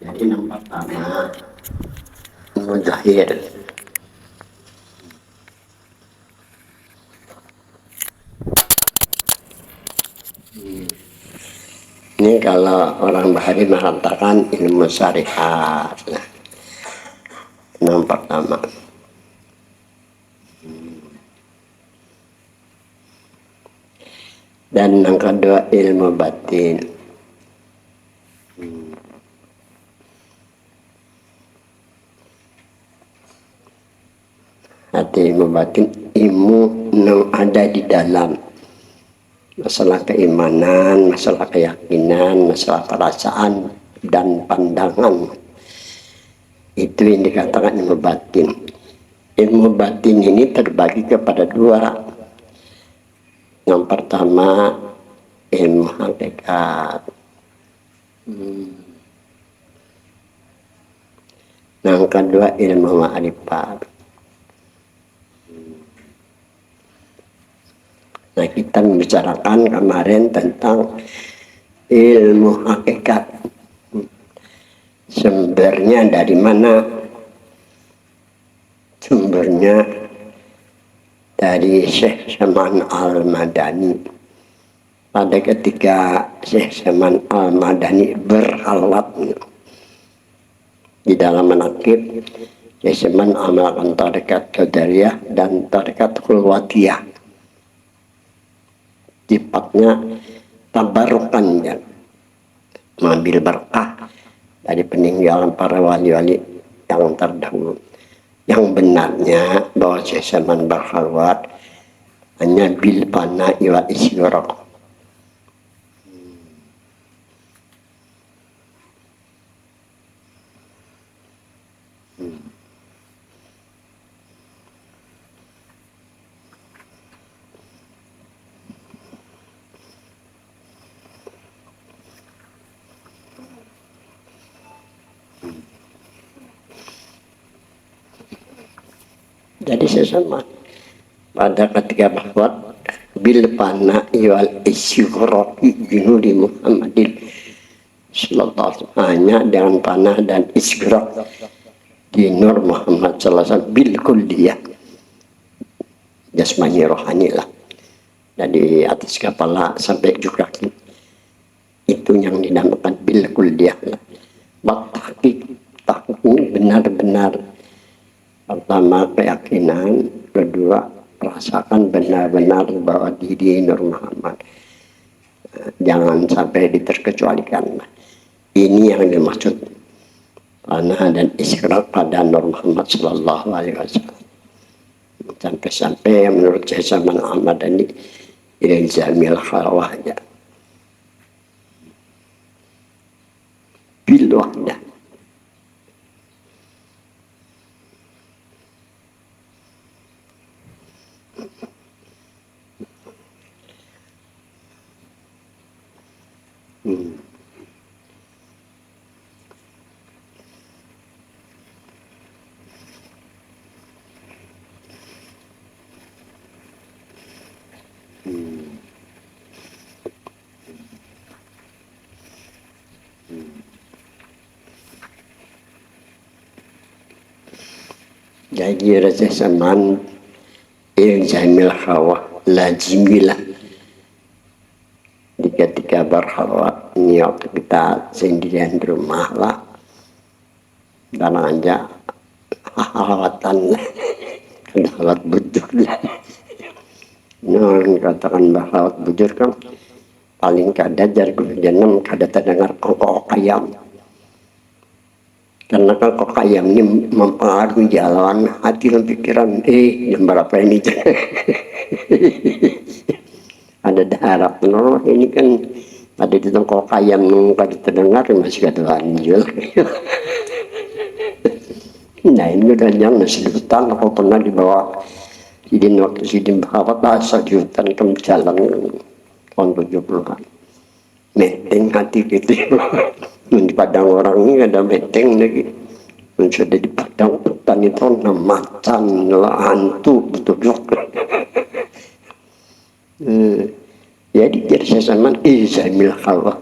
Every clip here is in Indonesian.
Jadi yang pertama mujahir. Ini kalau orang Bahari mengatakan ilmu syariat. Nah, yang pertama. Dan yang kedua ilmu batin. Hati ilmu batin, ilmu yang ada di dalam masalah keimanan, masalah keyakinan, masalah perasaan dan pandangan. Itu yang dikatakan ilmu batin. Ilmu batin ini terbagi kepada dua. Yang pertama ilmu hakikat. Yang kedua ilmu ma'rifat. Nah, kita membicarakan kemarin tentang ilmu hakikat. Sumbernya dari mana? Sumbernya dari Syekh Saman Al-Madani. Pada ketika Syekh Saman Al-Madani berhalwat di dalam manaqib, Syekh Saman amalkan tarekat Qadariyah dan tarekat Khulwatiyah. Sifatnya tabarukan, ya, mengambil berkah dari peninggalan para wali-wali yang terdahulu. Yang benarnya bahwa Syekh Saman berhalwat hanya bil fana'i wa isyraq. Jadi sesama pada ketika bahwa bil fana'i wal isyraqi junudi Muhammadin sallallahu alaihi wasallam, hanya dengan panah dan isyraq di Nur Muhammad sallallahu alaihi wasallam bil kulliyah, jasmani rohani lah, dari atas kepala sampai ke kaki, itu yang dinamakan bil kulliyah lah. Tahqiq benar-benar, pertama keyakinan, kedua rasakan benar-benar bahwa diri Nur Muhammad, jangan sampai diterkecualikan. Ini yang dimaksud panah dan isyraq pada Nur Muhammad sallallahu alaihi wasallam. Sampai-sampai menurut Syekh Saman Al-Madani ilzamil khalwahnya bil wahdah. Jadi rasa saman ilzamil khawah lazimilah di ketika berhalwat, niat kita sendirian di rumah lah, dan aja halwatan halwat bujur lah. Nah, katakan halwat bujur kan paling kada jargon jenam kada terdengar kok ayam. Karena kan kok ayam ini mempengaruhi jalan hati dan pikiran. Jam berapa ini? Ada daharak. No, ini kan ada di kok ayam kada terdengar masih kada lanjut. Nah, ini udah jangan sejutan. Aku pernah dibawa sidin waktu sidin bahawat sejutan ke jalan tahun 70-an. Meteng hati gitu. Di padang orang ini ada meteng lagi. Sudah di padang hutan itu macan lah, hantu betul. Jadi saya sama izamil khalwah,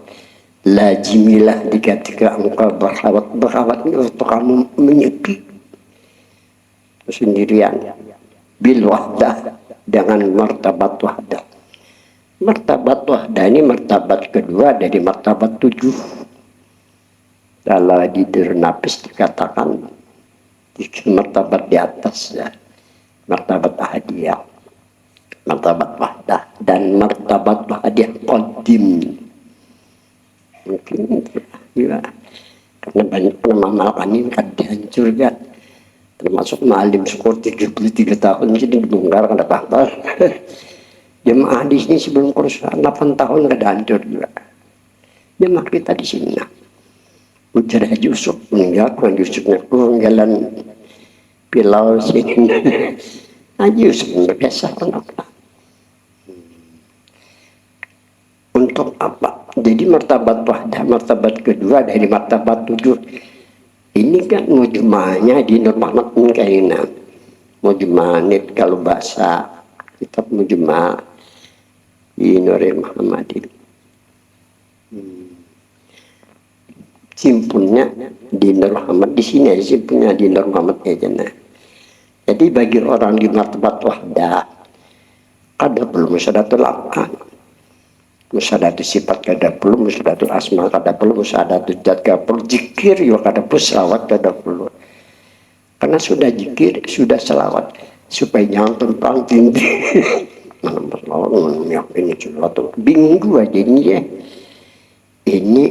Lazimilah ketika engkau berkhawat untuk kamu menyepi sendirian bil wahdah dengan martabat wahdah. Martabat wahdah ini martabat kedua dari martabat 7. Kalau di Nafis dikatakan martabat di atas ya, martabat ahadiyah, martabat wahdah dan martabat wahdah qadim. Mungkin ya, karena banyak pengamal ini kan dihancurkan, termasuk Ma'alim skor 33 tahun jadi dibongkar ada apa. Jemaah di sini sebelum kerusuhan 8 tahun ada hancur juga. Jemaah kita di sini ujar Haji Yusuf meninggal, Haji Yusufnya jalan pilau sini. Haji Yusuf berbiasa apa? Untuk apa? Jadi martabat wahdah, martabat kedua dari martabat 7. Ini kan mujma'nya di Nur Muhammad Kaina. Mujma'nit kalau bahasa kitab mujma' di Nur Muhammadin. Simpunnya di Nur Muhammad di sini, simpunnya di Nur Muhammad aja. Jadi bagi orang di martabat wahdah, kada perlu musyadatul aqan. Musyadatul sifat kada perlu, musyadatul asma kada perlu, musyadatul zat kada perlu, zikir juga kada perlu, selawat kada perlu. Karena sudah zikir, sudah selawat, supaya jangan tumpang tindih. Mana berlawan, ini sesuatu bingung dua jadinya. Ini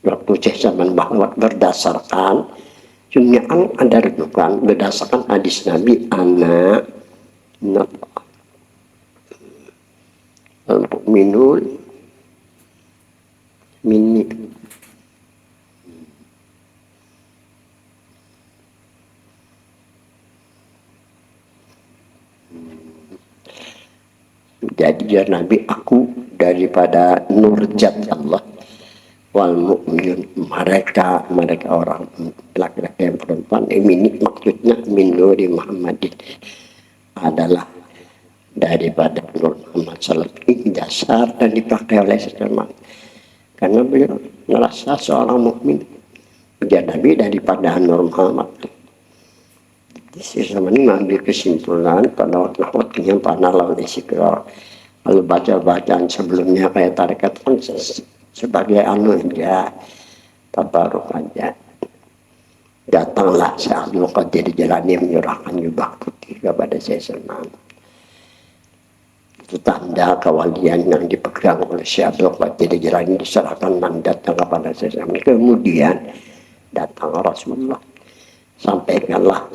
waktu zaman bahwa berdasarkan sunnah ada rujukan berdasarkan hadis Nabi anak al-mu'minun minni. Jadi ya Nabi, aku daripada nurjat Allah, wal mu'minun, mereka orang laki-laki yang perempuan. Ini maksudnya min nuri Muhammadin adalah daripada Nur Muhammad sallallahu alaihi dasar dan dipakai oleh sesama. Karena beliau merasa seorang mukmin menjadi Nabi daripada Nur Muhammad. Sesama ini mengambil kesimpulan pada waktunya panah lawan istiqrar. Kalau baca-bacaan sebelumnya kayak tarekat kan sebagai ya tabaruk aja. Datanglah Syekh Abdul Qadir Jilani menyerahkan jubah putih kepada sesama. Itu tanda kewalian yang dipegang oleh Syekh Abdul Qadir Jilani, diserahkan mandatnya kepada sesama. Kemudian datang Rasulullah, sampaikanlah,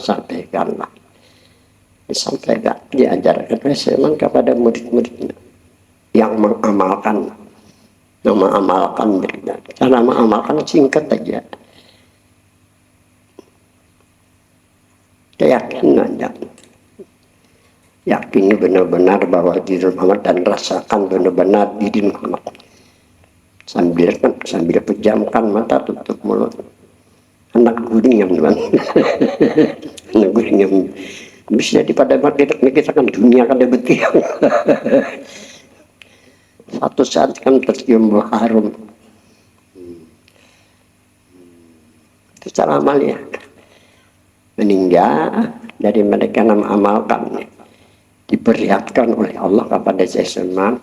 disampaikan, diajarkan memang kepada murid-muridnya yang mengamalkan berita. Cara mengamalkan singkat aja, keyakinannya, yakini benar-benar bahwa diri Muhammad dan rasakan benar-benar diri Muhammad. Sambil pejamkan mata, tutup mulut. Anak guring yang anak guring yang bisa daripada kita kan dunia kan betul. Satu saat kan tercium bau harum. Itu cara amalnya. Meninggal dari mereka nama amalkan, diperlihatkan oleh Allah kepada sesama,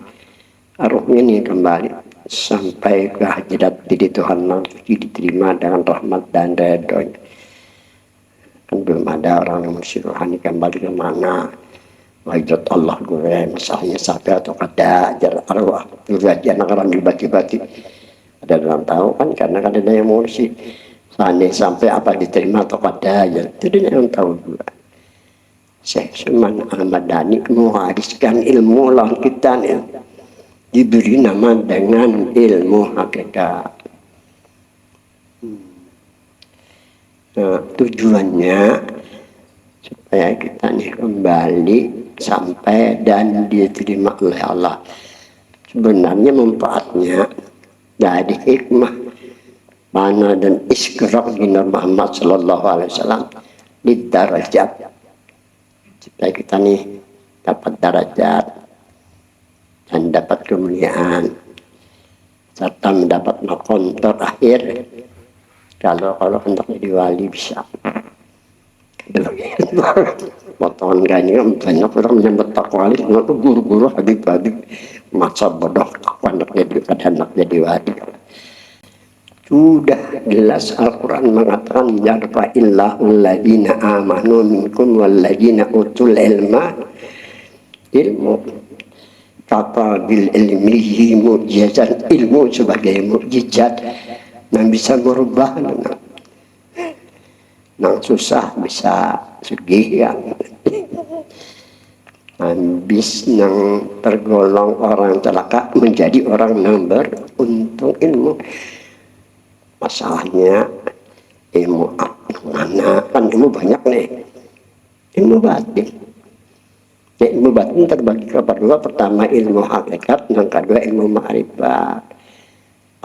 ruhnya ini kembali sampai ke hajat diri Tuhan nanti diterima dengan rahmat dan redha. Kan belum ada orang yang rohani kembali ke mana wajat Allah gue misalnya sampai atau kada ajar arwah aja anak orang dibagi-bagi ada dalam tahu kan, karena kan ada yang mengursi sampai apa diterima atau kada aja itu dia yang tahu juga. Syekh Sulaiman Al-Madani menghariskan ilmu lawan kita nih, diberi nama dengan ilmu hakikat. Nah, tujuannya supaya kita nih kembali sampai dan diterima oleh Allah. Sebenarnya manfaatnya dari hikmah mana dan iskraq di Muhammad sallallahu alaihi wasallam di darajat, supaya kita nih dapat darajat dan dapat kemuliaan. serta mendapat makom terakhir. Kalau hendak jadi wali bisa. Potongan gani banyak orang menyebut takwali, itu guru-guru habib-habib masa bodoh kapan hendak jadi wali. Sudah jelas Al-Quran mengatakan yarfa'illahul ladina amanu minkum wal ladina utul ilmu kata bil ilmihi mu'jizat, ilmu sebagai mukjizat yang bisa merubah nang susah bisa sugih ya, habis nang tergolong orang celaka menjadi orang yang beruntung. Ilmu masalahnya ilmu mana kan, ilmu banyak nih, ilmu batin. Ilmu batin terbagi kepada dua, pertama ilmu hakikat, yang kedua ilmu ma'rifat.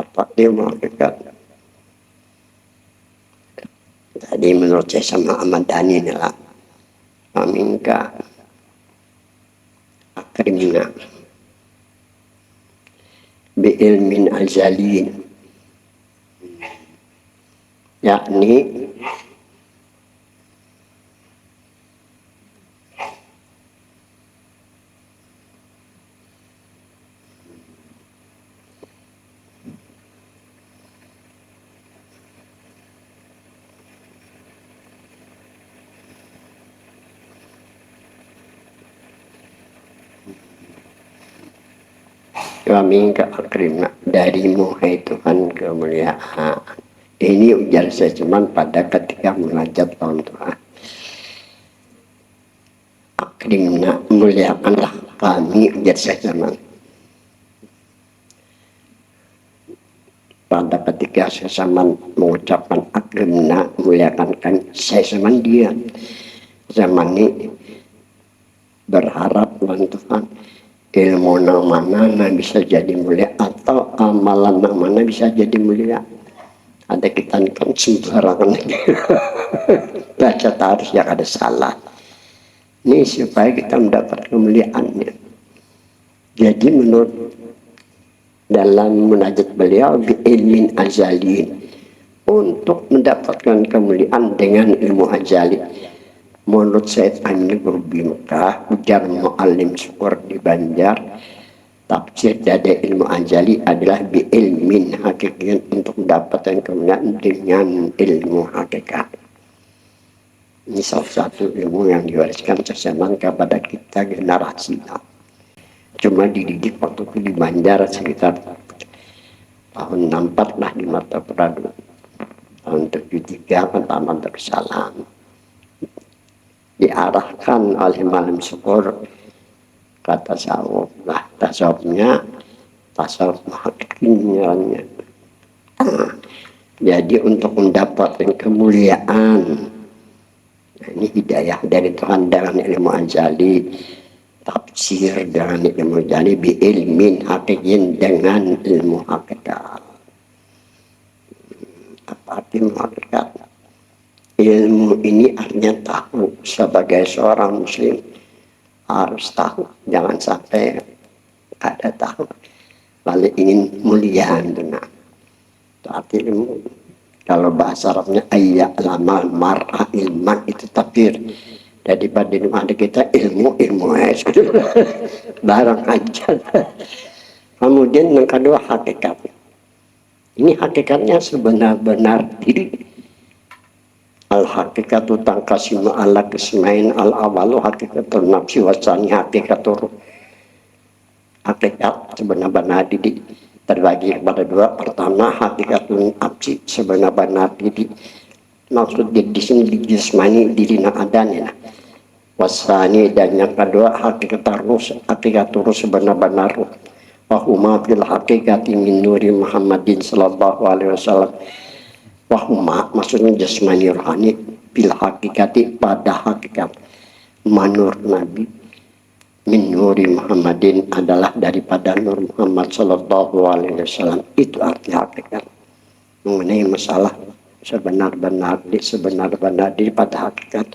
Apa ilmu hakikat? Tadi menurut saya sama Ahmad Dhani adalah aminka akrimna bi ilmin azalin, yakni kami ke akrimna, darimu hai Tuhan kemuliaan. Ini ujar saya cuman pada ketika munajat tahun Tuhan. Akrimna, muliakanlah kami, ujar saya cuman. Pada ketika saya zaman mengucapkan akrimna, muliakan kami, saya zaman dia. Zaman ini berharap Tuhan, ilmu nang mana bisa jadi mulia atau amalan nang mana bisa jadi mulia. Ada kita kan sembarangan baca taruh yang ada salah. Ini supaya kita mendapat kemuliaannya. Jadi menurut dalam munajat beliau bi ilmin azalin, untuk mendapatkan kemuliaan dengan ilmu azali. Menurut Said Amin Gurbi Mekah, ujar mu'alim syukur di Banjar, tafsir dari ilmu azali adalah bi ilmin hakikat, untuk mendapatkan kemuliaan dengan ilmu hakikat. Ini salah satu ilmu yang diwariskan seseman kepada kita generasi. Cuma dididik waktu itu di Banjar sekitar tahun 64 lah di Mata Pradu. Tahun 73 kan Taman Darussalam. Diarahkan oleh Malam Syukur ke tasawuf. Nah, tasawufnya tasawuf hakikatnya. Jadi untuk mendapatkan kemuliaan, nah, ini hidayah dari Tuhan dengan ilmu azali, tafsir dengan ilmu azali, bi ilmin hakikin dengan ilmu hakikat. Apa arti ilmu hakikat? Ilmu ini artinya tahu. Sebagai seorang muslim harus tahu, jangan sampai ada tahu lalu ingin mulia. Nah, itu arti ilmu. Kalau bahasa Arabnya ayat lama mar'a ilman, itu takdir. Daripada ada kita ilmu barang aja. Kemudian yang kedua hakikat. Ini hakikatnya sebenar-benar diri. Al-hakikatu tangkasimu ala kismain al-awalu hakikatul nafsi wasani hakikatul hakikat sebenar-benar diri terbagi kepada dua. Pertama hakikatul nafsi, sebenar-benar diri, maksud di sini di jismani diri na adanya. Wasani, dan yang kedua hakikatul sebenar-benar ruh. Wahuma fil hakikati min nuri Muhammadin sallallahu alaihi wasallam. Wahuma maksudnya jasmani rohani, bil hakikati pada hakikat, manur Nabi, min nuri Muhammadin adalah daripada nur Muhammad sallallahu alaihi wasallam. Itu arti hakikat mengenai masalah sebenar-benar diri pada hakikat.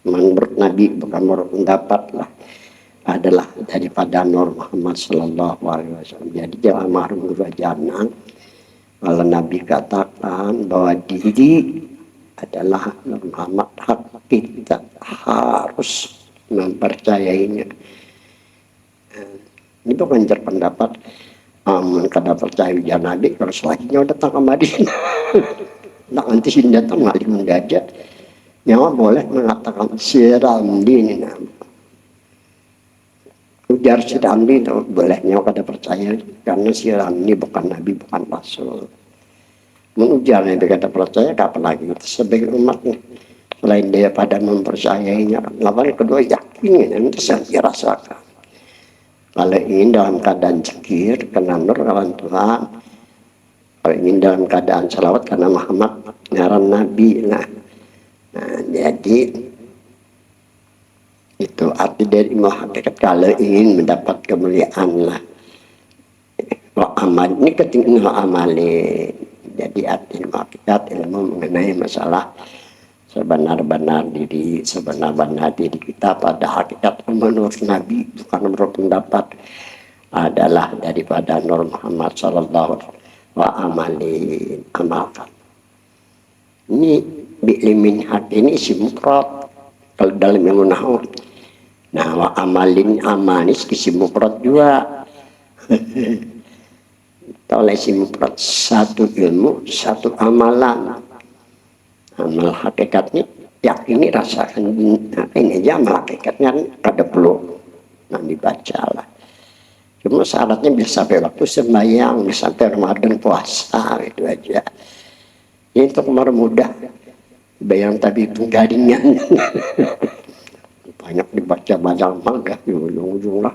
Menurut Nabi, bukan menurut pendapat lah. adalah daripada Nur Muhammad Sallallahu Alaihi Wasallam. Jadi jangan mahrum dua jangan. Kalau Nabi katakan bahwa diri adalah Nur Muhammad, hak kita harus mempercayainya. Ini bukan pendapat kada percaya ya Nabi kalau selanjutnya datang ke Madinah. Nah, nanti sini datang ngalim mendadak. Nyawa boleh mengatakan si Ramli ini nama. Ujar si Ramli itu boleh nyawa kada percaya karena si Ramli bukan Nabi, bukan Rasul. Mengujar Nabi kada percaya kapan lagi sebagai umatnya. Selain dia pada mempercayainya, lawan kedua yakin itu saya dirasakan. Kalau ingin dalam keadaan zikir kena nur kawan Tuhan, kalau ingin dalam keadaan salawat karena Muhammad ngaran Nabi. Nah, jadi itu arti dari ilmu hakikat. Kalau ingin mendapat kemuliaan lah, wa amal ini ketinggian wa amalin. Jadi arti ilmu hakikat ilmu mengenai masalah sebenar-benar diri, sebenar-benar diri kita pada hakikat menurut Nabi, bukan menurut pendapat, adalah daripada Nur Muhammad Sallallahu wa amalin, amalkan. Ini bi'limin hati ini isi mufrad kalau dalam ilmu nahwu. Nah, wa amalin amanis isi mufrad juga. Oleh isi mufrad satu ilmu, satu amalan. Amal hakikatnya yakini rasakan ini aja amal hakikatnya kada perlu dibaca lah. Cuma syaratnya bisa sampai waktu sembahyang, bisa sampai Ramadan puasa itu aja. Ini untuk mudah bayang tadi penggaringan. Banyak dibaca banyak mangga di ujung-ujung lah.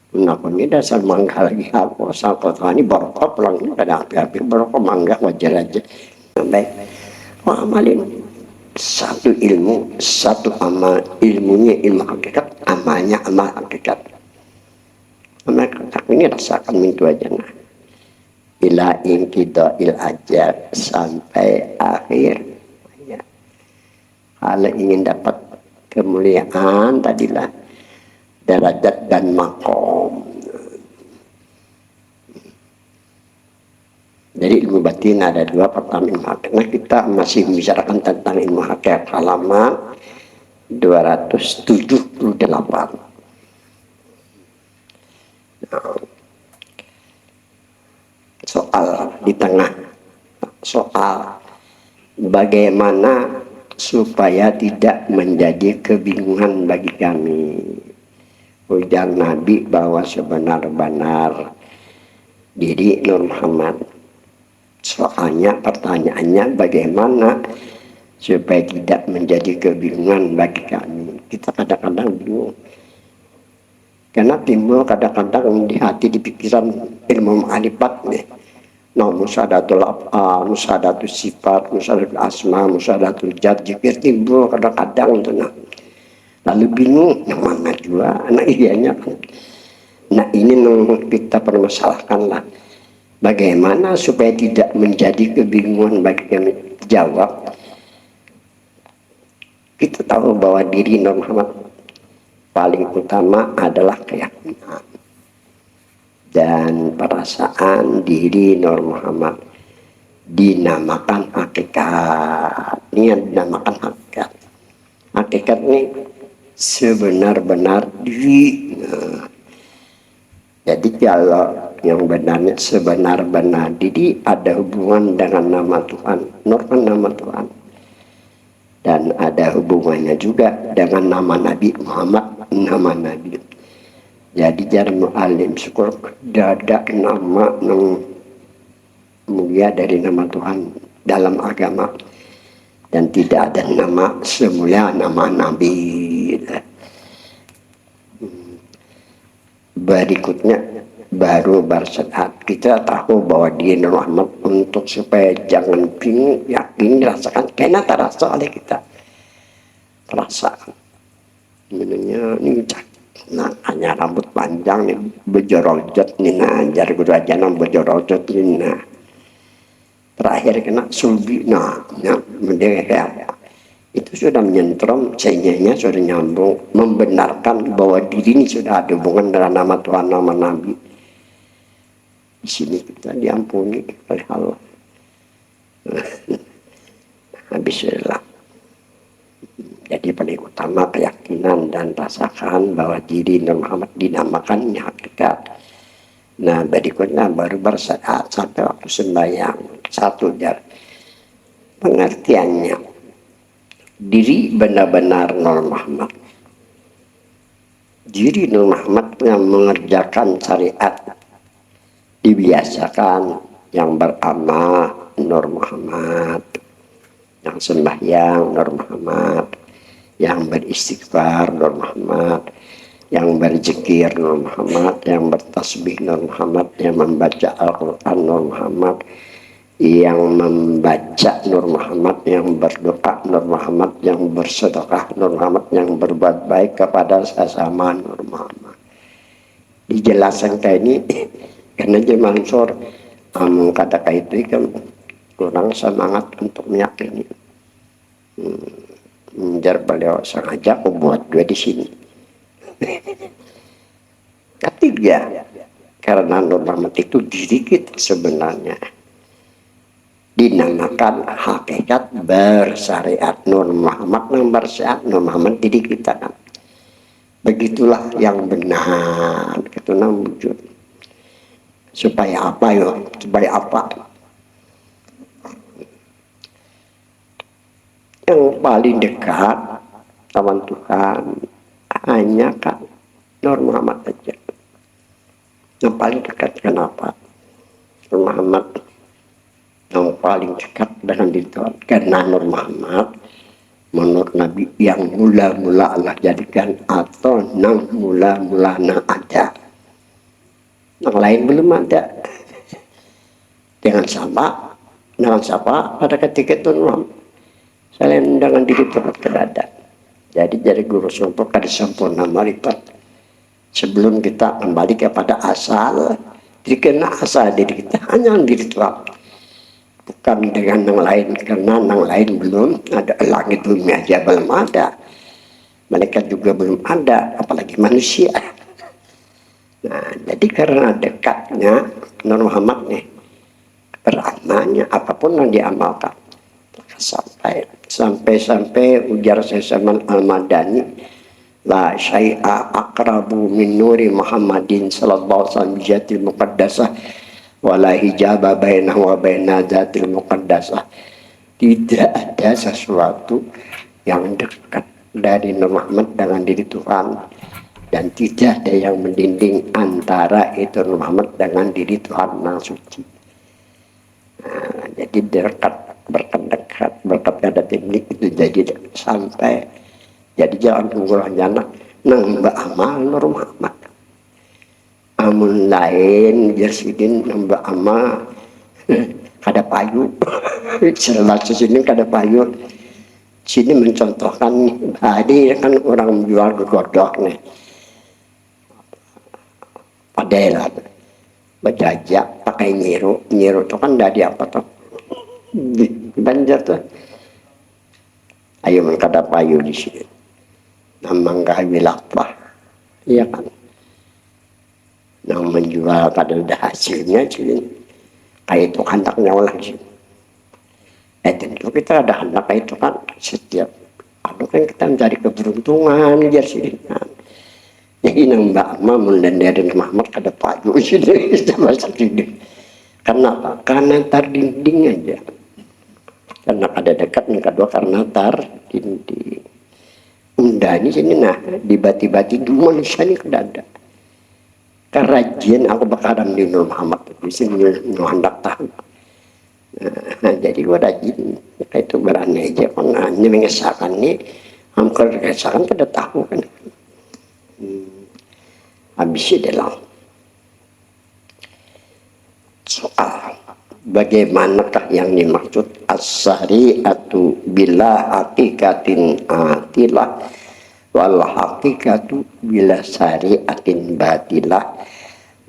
Kenapa ini dasar mangga lagi hapus sampai ini barokah pulang kada api-api barokah mangga wajar aja. Baik. Amalin satu ilmu, satu amal, ilmunya ilmu hakikat, amalnya amal hakikat. Amal hakikat ini rasakan mintu aja nah. Ila inqida'il ajal sampai akhir. Ya. Kalau ingin dapat kemuliaan tadilah derajat dan makom. Dari ilmu batin ada dua, pertama ilmu hakikat. Nah, kita masih membicarakan tentang ilmu hakikat halaman 278. Nah, soal di tengah, soal bagaimana supaya tidak menjadi kebingungan bagi kami. Ujar Nabi bahwa sebenar-benar diri Nur Muhammad. Soalnya pertanyaannya bagaimana supaya tidak menjadi kebingungan bagi kami. Kita kadang-kadang bingung. Karena timbul kadang-kadang di hati, di pikiran ilmu ma'rifat nih. Nah, musadatul af'al, musadatul sifat, musadatul asma, musadatul jad, jikir timbul kadang-kadang itu nah. Lalu bingung, yang mana juga, nah iyanya kan. Nah ini kita permasalahkan lah. Bagaimana supaya tidak menjadi kebingungan bagi kami? Jawab, kita tahu bahwa diri Nur Muhammad paling utama adalah keyakinan dan perasaan diri Nur Muhammad dinamakan hakikat. Ini yang dinamakan hakikat. Hakikat ini sebenar-benar diri. Nah, jadi kalau yang benarnya sebenar-benar diri ada hubungan dengan nama Tuhan. Nur kan nama Tuhan. Dan ada hubungannya juga dengan nama Nabi Muhammad, nama Nabi. Jadi jarang mu'alim syukur ada nama yang mulia dari nama Tuhan dalam agama. Dan tidak ada nama semulia nama Nabi. Berikutnya baru bersaat kita tahu bahwa dia Nur Muhammad untuk supaya jangan bingung, yakin, rasakan karena terasa oleh kita terasa minumnya ini nah hanya rambut panjang nih bejorojot nih nah ajar guru aja nam bejorojot nih nah terakhir kena sulbi nah dia kayak itu sudah menyentrom, cengenya sudah nyambung, membenarkan bahwa diri ini sudah ada hubungan dengan nama Tuhan, nama Nabi. Di sini kita diampuni oleh Allah. Bismillah. Jadi paling utama keyakinan dan rasakan bahwa diri Nur Muhammad dinamakan hakikat. Nah berikutnya baru bersaat sampai waktu sembahyang. Satu dari pengertiannya, diri benar-benar Nur Muhammad. Diri Nur Muhammad yang mengerjakan syariat, dibiasakan, yang beramal Nur Muhammad, yang sembahyang Nur Muhammad, yang beristighfar Nur Muhammad, yang berzikir Nur Muhammad, yang bertasbih Nur Muhammad, yang membaca Al-Quran Nur Muhammad, yang membaca Nur Muhammad, yang berdoa Nur Muhammad, yang bersedekah Nur Muhammad, yang berbuat baik kepada sesama Nur Muhammad. Dijelaskan kayak ini karena Mansur kata itu kan kurang semangat untuk meyakini. Menjar beliau sengaja aku buat dua di sini. Ketiga, karena Nur Muhammad itu diri kita sebenarnya dinamakan hakikat bersyariat. Nur Muhammad yang bersyariat, Nur Muhammad diri kita kan. Begitulah yang benar, itu wujud. Supaya apa ya? Supaya apa? Yang paling dekat sama Tuhan hanya kan Nur Muhammad saja. Yang paling dekat kenapa? Nur Muhammad yang paling dekat dengan diri Tuhan. Karena Nur Muhammad menurut Nabi yang mula-mula Allah jadikan atau nang mula-mula nang ada. Yang lain belum ada. Dengan siapa pada ketika itu Muhammad selain dengan diri Tuhan tidak ada. Jadi dari guru sumpah kada sempurna marifat. Sebelum kita kembali kepada asal, jadi kena asal diri kita hanya diri Tuhan. Bukan dengan yang lain, karena yang lain belum ada, langit bumi aja belum ada, malaikat juga belum ada, apalagi manusia. Nah jadi karena dekatnya Nur Muhammad nih beramalnya apapun yang diamalkan sampai ujar Syaikhul Al-Madani, la syai'a aqrabu min nuri Muhammadin sallallahu alaihi wasallam jatil muqaddasah wala hijaba bainahu wa baina dzatil muqaddasah. Tidak ada sesuatu yang dekat dari Nur Muhammad dengan diri Tuhan, dan tidak ada yang mendinding antara itu Nur Muhammad dengan diri Tuhan yang suci. Nah, jadi berkat ada teknik itu jadi sampai jadi jangan tunggu jana nang amal Nur Muhammad. Amun lain Jasidin nambah ama kada payu. Selasa sini kada payu. Sini mencontohkan tadi kan orang jual godok nih. Padahal berjajak pakai nyiru itu kan dari apa tuh? Banjar tuh. Ayo kada payu di sini. Namang kahwilapah. Iya kan? Yang menjual pada hasilnya sih kayak itu handaknya ulang sih. Tentu kita ada hendak kayak itu kan setiap kan kita mencari keberuntungan biar sih kan. Jadi nambah mamun dan dari Muhammad kada paju sini sama sini. Karena apa? Karena terdinding aja. Karena ada dekat yang kedua karena terdinding. Undani sini nah dibati-bati dulu manusia ini kada ada. Kerajian aku bakaran di Nur Muhammad di sini hendak tahu. Nah, jadi gua rajin itu berani aja karena ini mengesahkan nih hampir mengesahkan kada tahu kan. Habis dalam soal bagaimanakah yang dimaksud as-syari'atu bila hakikatin atilah wal hakikatu bila syari'atin batilah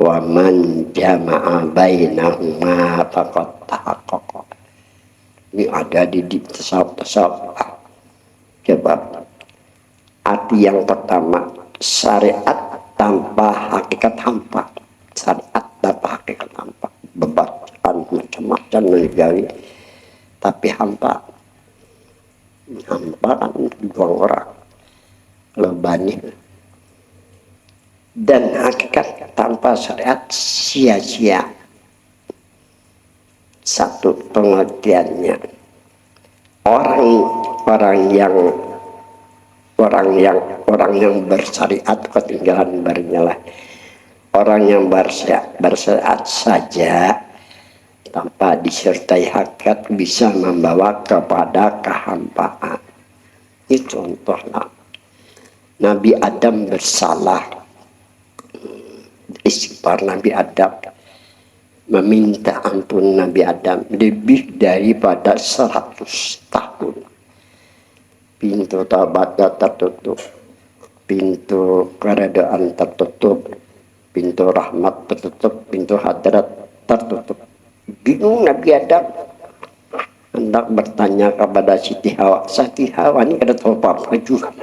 wa man jama'a bainahuma faqad tahaqqaqa. Ini ada di tasawuf bab. Arti yang pertama, syariat tanpa hakikat hampa. Syariat tanpa hakikat hampa. Bebacaan macam-macam menjadi, tapi hampa. Hampa kan dua orang. Kalau bani. Dan hakikat tanpa syariat sia-sia. Satu pengertiannya, orang yang bersyariat ketinggalan barunya lah. Orang yang bersyariat saja tanpa disertai hakikat bisa membawa kepada kehampaan. Ini contohnya. Nabi Adam bersalah. Istighfar Nabi Adam, meminta ampun Nabi Adam lebih daripada 100 tahun. Pintu taubatnya tertutup, pintu keredaan tertutup, pintu rahmat tertutup, pintu hadrat tertutup. Bingung Nabi Adam, hendak bertanya kepada Siti Hawa. Siti Hawa ini kada tahu apa-apa juga.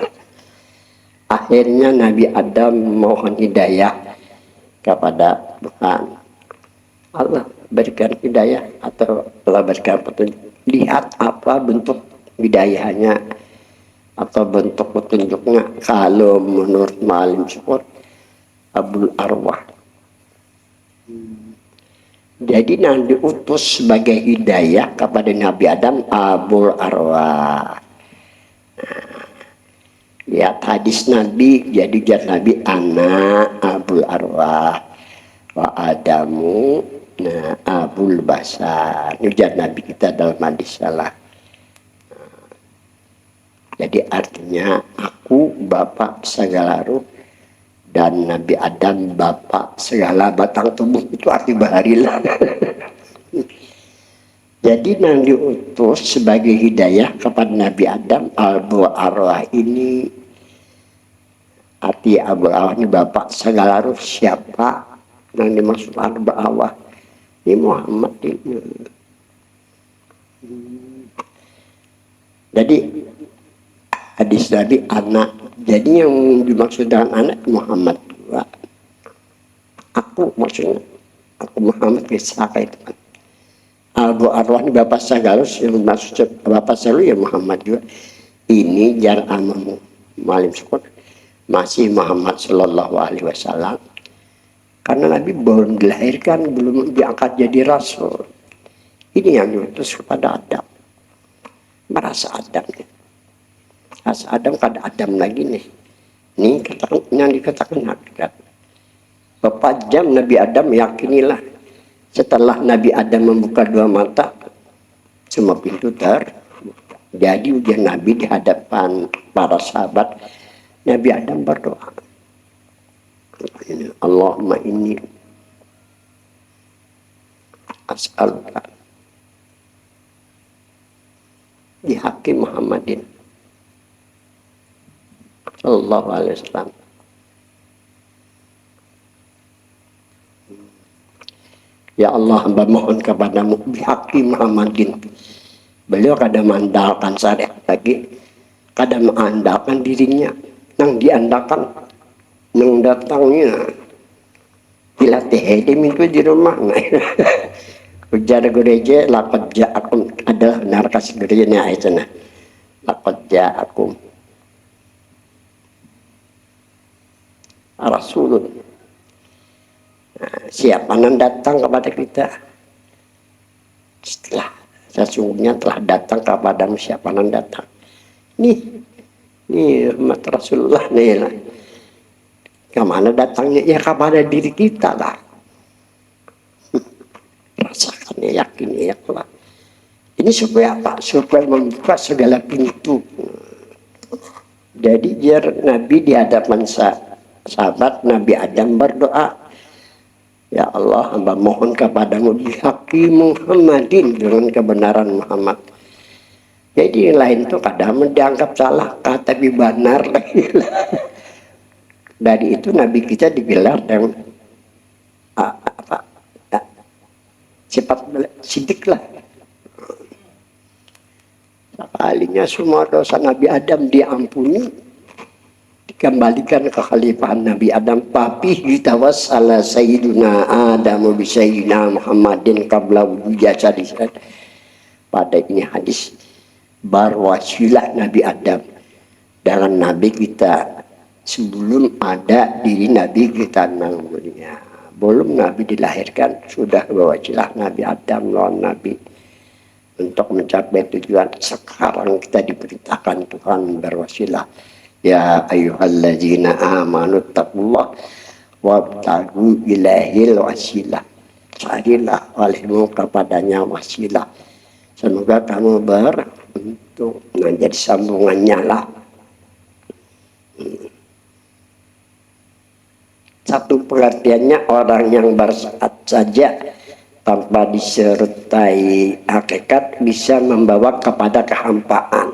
Akhirnya Nabi Adam mohon hidayah kepada Tuhan. Allah berikan hidayah atau Allah berikan petunjuk. Lihat apa bentuk hidayahnya atau bentuk petunjuknya. Kalau menurut Ma'alim Syukur, Abul Arwah. Jadi yang diutus sebagai hidayah kepada Nabi Adam Abul Arwah. Lihat hadis Nabi, jadi jar Nabi anak Abul Arwah wa Adamu Abul Basar. Ujar Nabi kita dalam hadis salah. Jadi artinya aku bapak segala ruh dan Nabi Adam bapak segala batang tubuh. Itu arti baharilah. Jadi yang diutus sebagai hidayah kepada Nabi Adam Abul Arwah ini, arti Abul Arwah ini bapak segala ruh. Siapa yang dimaksud Abul Arwah? Ini Muhammad ini. Jadi hadis Nabi anak. Jadi yang dimaksud dengan anak Muhammad. Aku maksudnya, aku Muhammad Kisaka itu kan. Abul Arwah ini bapak segala ruh, yang maksud bapak segala ya Muhammad juga. Ini jar amamu Ma'alim Syukur masih Muhammad Sallallahu Alaihi Wasallam. Karena Nabi belum dilahirkan, belum diangkat jadi rasul. Ini yang diutus kepada Adam. Merasa Adam. Merasa Adam kada Adam lagi nih. Ini yang dikatakan hakikat. Berapa jam Nabi Adam yakinilah. Setelah Nabi Adam membuka dua mata, semua pintu terbuka. Jadi ujian Nabi di hadapan para sahabat, Nabi Adam berdoa. Allahumma inni as'aluka di haqqi Muhammadin sallallahu alaihi wasallam ya Allah, hamba mohon kepadamu di haqqi Muhammadin. Beliau kadang mengandalkan syariat lagi, kadang mengandalkan dirinya, yang diandalkan yang datangnya dilatih hedim itu di rumah. Ujar gereja laqad ja'akum, ada narkas gerejanya itu nah. Laqad ja'akum rasulun. Nah, siapa yang datang kepada kita? Setelah sesungguhnya telah datang kepadamu siapa yang datang. Nih umat Rasulullah nih lah. Kemana datangnya? Ya kepada diri kita lah. Rasakan, yakin, ya Allah. Ini supaya apa? Supaya membuka segala pintu. Jadi biar Nabi di hadapan sahabat Nabi Adam berdoa, ya Allah, hamba mohon kepadamu bihaqi Muhammadin, dengan kebenaran Muhammad. Jadi lain tuh kadang dianggap salah, tapi benar lagi. Dari itu Nabi kita digelar dengan sifat sidik lah. Alinya semua dosa Nabi Adam diampuni, dikembalikan ke khalifahan Nabi Adam. Tapi tawassala sayyiduna Adam bi sayyidina Muhammadin qabla wujudi jasadi. Pada ini hadis berwasilah Nabi Adam dengan Nabi kita sebelum ada diri Nabi kita namanya. Belum Nabi dilahirkan sudah berwasilah Nabi Adam lawan Nabi untuk mencapai tujuan. Sekarang kita diperintahkan Tuhan berwasilah. Ya ayyuhalladzina amanu taqullah wabtagu ilahil wasilah. Carilah olehmu kepadanya wasilah. Semoga kamu untuk menjadi sambungannya lah. Satu pengertiannya, orang yang bersaat saja tanpa disertai hakikat bisa membawa kepada kehampaan.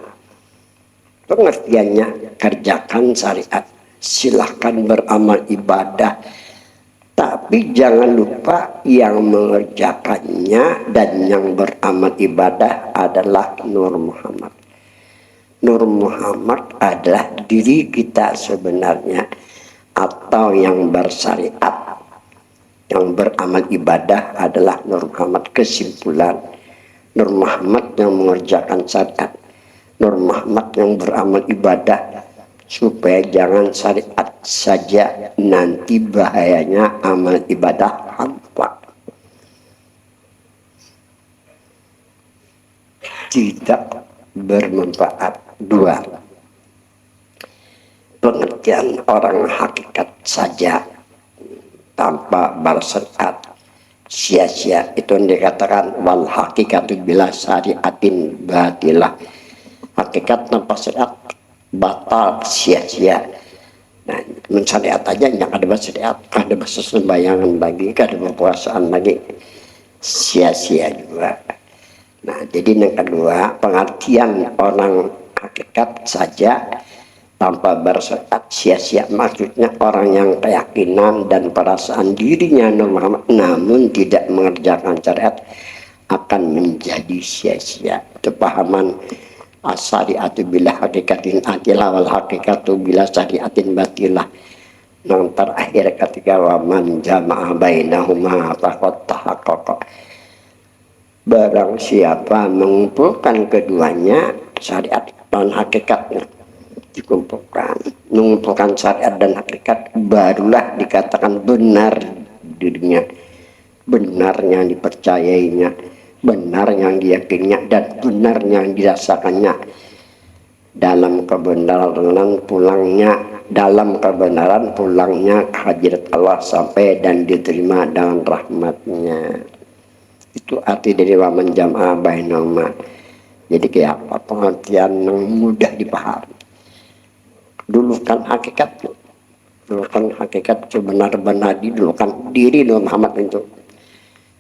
Pengertiannya, kerjakan syariat, silahkan beramal ibadah, tapi jangan lupa yang mengerjakannya dan yang beramal ibadah adalah Nur Muhammad. Nur Muhammad adalah diri kita sebenarnya, atau yang bersyariat. Yang beramal ibadah adalah Nur Muhammad. Kesimpulan, Nur Muhammad yang mengerjakan syariat, Nur Muhammad yang beramal ibadah, supaya jangan syariat saja, nanti bahayanya amal ibadah hampa, tidak bermanfaat. Dua, pengertian orang hakikat saja tanpa bersyariat sia-sia, itu yang dikatakan wal hakikatu bila syariatin batilah. Hakikat tanpa syariat batal, sia-sia. Nah, mensyariat aja yang ada bersyariat, ada bersembayangan lagi, ada berpuasaan lagi, sia-sia juga. Nah, jadi yang kedua, pengertian orang hakikat saja tanpa bersyariat sia-sia, maksudnya orang yang keyakinan dan perasaan dirinya Nur Muhammad namun tidak mengerjakan syariat akan menjadi sia-sia. Itu pahaman as-syariatu bila hakikatin atilah wal hakikatu bila syariatin batilah. Yang terakhir ketika waman jama'a bainahuma faqad tahaqqaqa. Barang siapa mengumpulkan keduanya, syariat dan hakikatnya dikumpulkan, mengumpulkan syariat dan hakikat, barulah dikatakan benar dirinya, benar yang dipercayainya, benar yang diyakininya, dan benar yang dirasakannya. Dalam kebenaran pulangnya ke hadirat Allah sampai dan diterima dengan rahmatnya. Itu arti dari waman jam'a bainahuma. Jadi kayak apa pengertian yang mudah dipahami. Dulu kan hakikat benar-benar didulukan diri Nur Muhammad itu.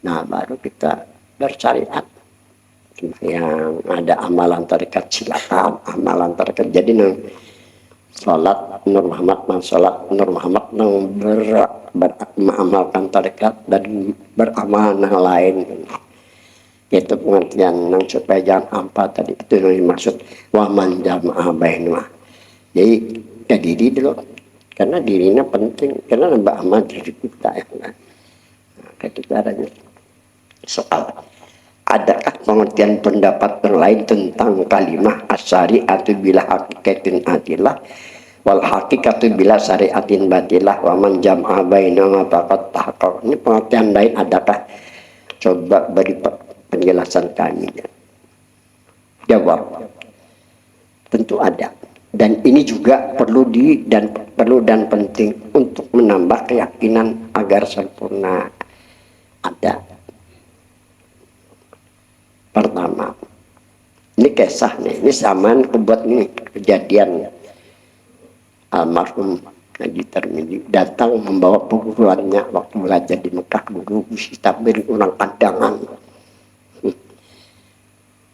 Nah, baru kita bersyariat. Yang ada amalan tarekat, silakan amalan tarekat. Jadi nang salat Nur Muhammad, salat Nur Muhammad nang beramalkan tarekat dan beramal yang lain. Itu pengertian nang supaya jangan hampa tadi. Itu yang dimaksud waman jama'a bainahuma. Jadi ke diri dulu, karena dirinya penting, karena nambah amal diri kita ya kan. Nah, itu caranya. Soal adakah pengertian pendapat yang lain tentang kalimah as-syari'atu bila hakikatin atilah wal hakikatu bila syari'atin batilah wa man jam'a bainahuma faqad tahaqqaq. Ini pengertian lain adakah? Coba beri penjelasan kami. Jawab. Tentu ada. Dan ini juga perlu dan penting untuk menambah keyakinan agar sempurna. Ada. Pertama, ini kisah nih, ini zaman kebuat nih kejadian almarhum Haji Tarmizi datang membawa perguruannya waktu belajar di Mekah, guru kita beri orang pandangan.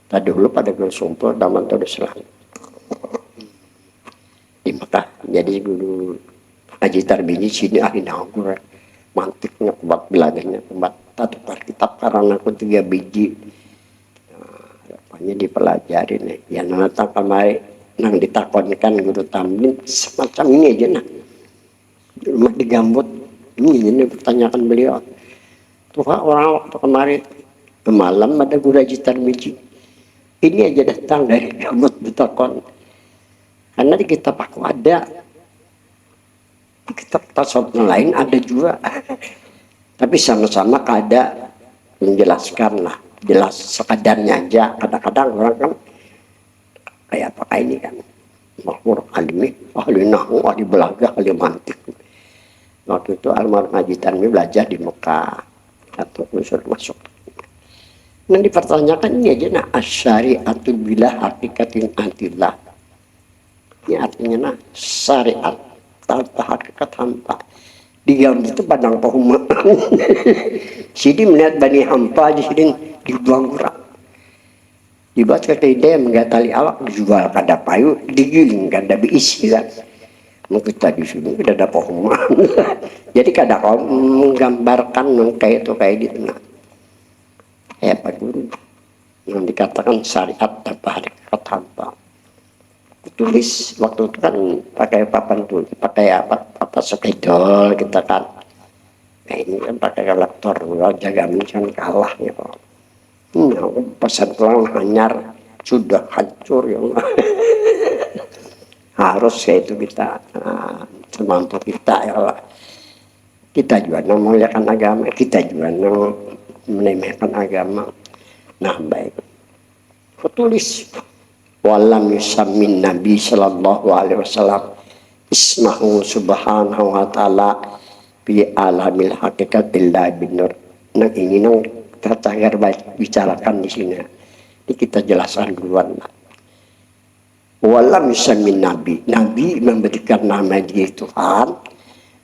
Tadi dulu pada guru sumpah daman tahu Islam di Mekah. Jadi guru Haji Tarmizi sini ahli nahwu, mantiknya kuat, belajarnya kuat, tak tukar kitab karena aku 3 biji. Makanya dipelajari nih. Ya nata kemarin nang ditakonkan guru tamrin semacam ini aja nah. Di rumah di Gambut ini pertanyakan beliau. Tuh orang waktu kemarin malam ada guru Haji Tarmizi. Ini aja datang dari Gambut ditakon. Karena di kitab aku ada, di kitab tasawuf lain ada juga. Tapi sama-sama kada menjelaskan lah, jelas sekadarnya aja. Kadang-kadang orang kan kayak apa ini kan, makmur alimi, ahli nahwu, ahli belaga, ahli mantik. Waktu itu almarhum Haji Tarmizi belajar di Mekah atau unsur masuk. Nah dipertanyakan ini aja nah asyari'atu bila hakikatin antillah. Ini artinya nah syariat tanpa hakikat hampa. Di Gambut itu padang pehumaan. Sidi melihat Bani Hampa di sini dibuang kurang. Dibuat kata ide menggatali awak dijual kada payu digiling kada diisi kan. Mungkin tadi sini sudah ada pehumaan. Jadi kada kau menggambarkan kayak itu kayak gitu nah. Pak Guru yang dikatakan syariat tanpa hakikat hampa. Tulis waktu itu kan pakai papan tulis, pakai apa sepedol kita kan. Nah ini kan pakai kolektor, jaga kan kalah ya Pak. Pesan pulang hanyar sudah hancur ya Allah. Harus kayak itu kita semampu kita ya Allah. Kita juga memuliakan agama, kita juga menemehkan agama. Nah baik. Tulis walam yusammin Nabi sallallahu alaihi wasallam ismahu subhanahu wa ta'ala fi alamil hakikat illa binur. Nah ini nang kita bicarakan di sini. Ini kita jelaskan duluan. Walam yusammin Nabi. Nabi memberikan nama dia Tuhan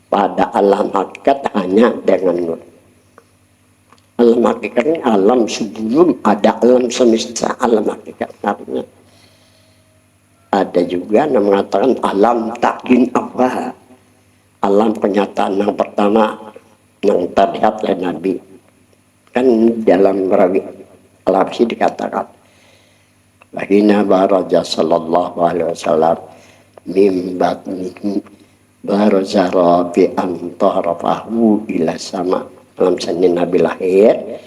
pada alam hakikat hanya dengan nur. Alam hakikat ini alam sebelum ada alam semesta, alam hakikat artinya. Ada juga yang mengatakan alam takin awal, alam kenyataan yang pertama yang terlihat oleh Nabi. Kan dalam rawi al-Habsyi dikatakan bahina baraja sallallahu alaihi wasallam mim batnihi baraja rabi antarafahu ila sama. Dalam senin Nabi lahir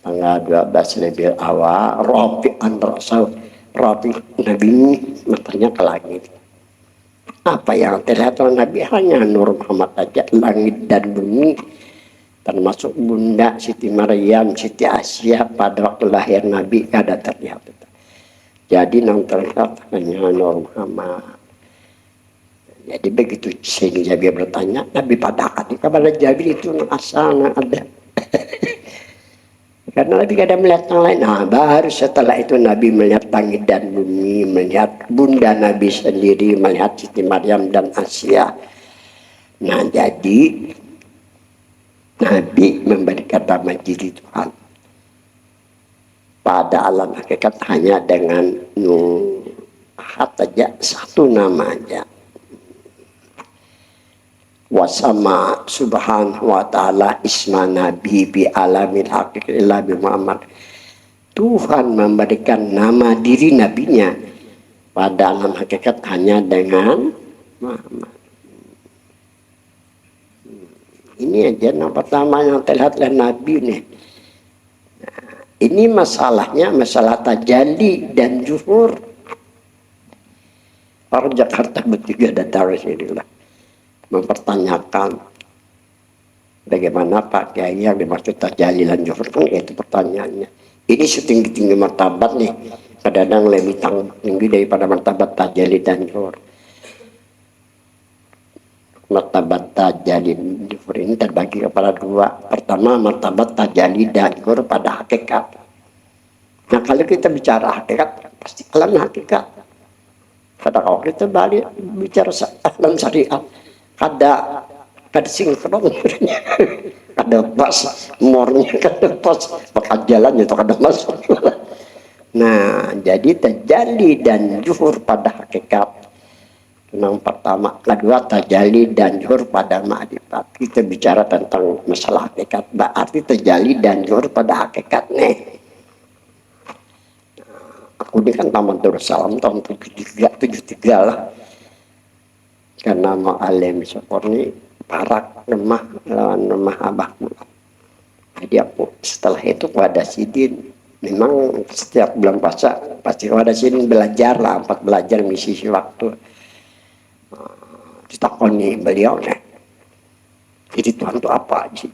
tanggal 12 Rabiul Awal rabi antarafahu Rabi Nabi matanya ke langit. Apa yang terlihat oleh Nabi hanya Nur Muhammad saja, langit dan bumi, termasuk Bunda Siti Maryam, Siti Asia pada waktu lahir Nabi kada terlihat. Jadi yang terlihat hanya Nur Muhammad. Jadi begitu Sayyidina Jabir bertanya, Nabi pada kepada Jabir itu asalnya ada. Karena Nabi kadang melihat yang lain. Nah, baru setelah itu Nabi melihat langit dan bumi, melihat Bunda Nabi sendiri, melihat Siti Maryam dan Asia. Nah, jadi Nabi memberikan nama diri Tuhan pada alam hakikat hanya dengan nuhat aja, satu nama aja. Wasama subhanahu wa ta'ala isma nabi bi alamil haqiqi illa bi Muhammad. Tuhan memberikan nama diri nabinya pada alam hakikat hanya dengan Muhammad. Ini aja yang pertama yang terlihat oleh Nabi nih. Nah, ini masalahnya masalah tajalli dan zuhur. Orang Jakarta bertiga datang ke sini lah. Mempertanyakan bagaimana Pak Kiai yang dimaksud tajalli dan zuhur kan itu pertanyaannya. Ini setinggi-tinggi martabat nih, kadang-kadang lebih tinggi daripada martabat tajalli dan zuhur. Martabat tajalli dan zuhur ini terbagi kepada dua. Pertama martabat tajalli dan zuhur pada hakikat. Nah kalau kita bicara hakikat pasti alam hakikat. Kalau kita balik bicara alam syariat kada sinkron kada pas mornya kada pas bakal jalan itu kada masuk. Nah jadi tajalli dan zuhur pada hakikat yang pertama. Kedua tajalli dan zuhur pada ma'rifat. Kita bicara tentang masalah hakikat berarti tajalli dan zuhur pada hakikat nih. Nah, Aku ini kan tamat Darussalam tahun 73 lah. Karena nama Alim Syukur ini parak lemah abahku. Jadi aku setelah itu pada sidin. Memang setiap bulan puasa pasti pada sidin belajar lah, belajar misi waktu. Ditakoni beliau nih. Jadi Tuhan itu apa sih?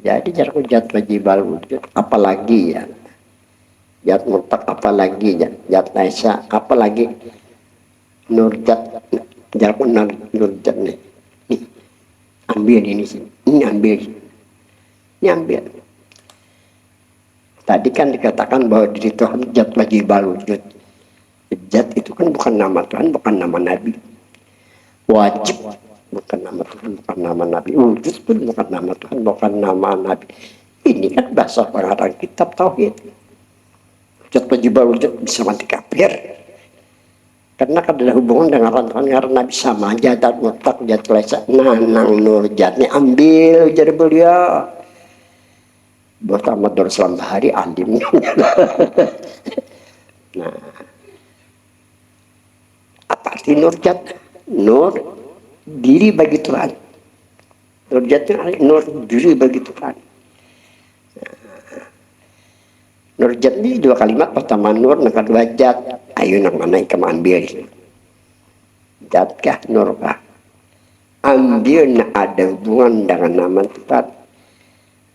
Jadi jarak jat wajibal wujud, apalagi ya. Jat mutak apalagi ya. Jat laisa apalagi. Nurjat jarak nurjat nih. Nih. Ambil ini sih. Ini ambil. Tadi kan dikatakan bahwa diri Tuhan jat wajibal wujud. Jat itu kan bukan nama Tuhan, bukan nama Nabi. Wajib bukan nama Tuhan, bukan nama Nabi. Wujud pun bukan nama Tuhan, bukan nama Nabi. Ini kan bahasa pengarang kitab Tauhid. Jat wajibal wujud bisa mati kafir. Karena ada hubungan dengan Tuhan, karena Nabi sama aja. Jat mutlak, jat laisa, nanang nur jat ini ambil jadi beliau. Bersama Darussalam Bahari alim. Nah, apa arti nurjat? Nur diri bagi Tuhan. Nurjat itu nur diri bagi Tuhan. Nurjat ini dua kalimat, pertama nur, yang kedua jat. Ayo nang mana ikan ambil. Jatkah nurkah? Ambil ada hubungan dengan nama Tuhan.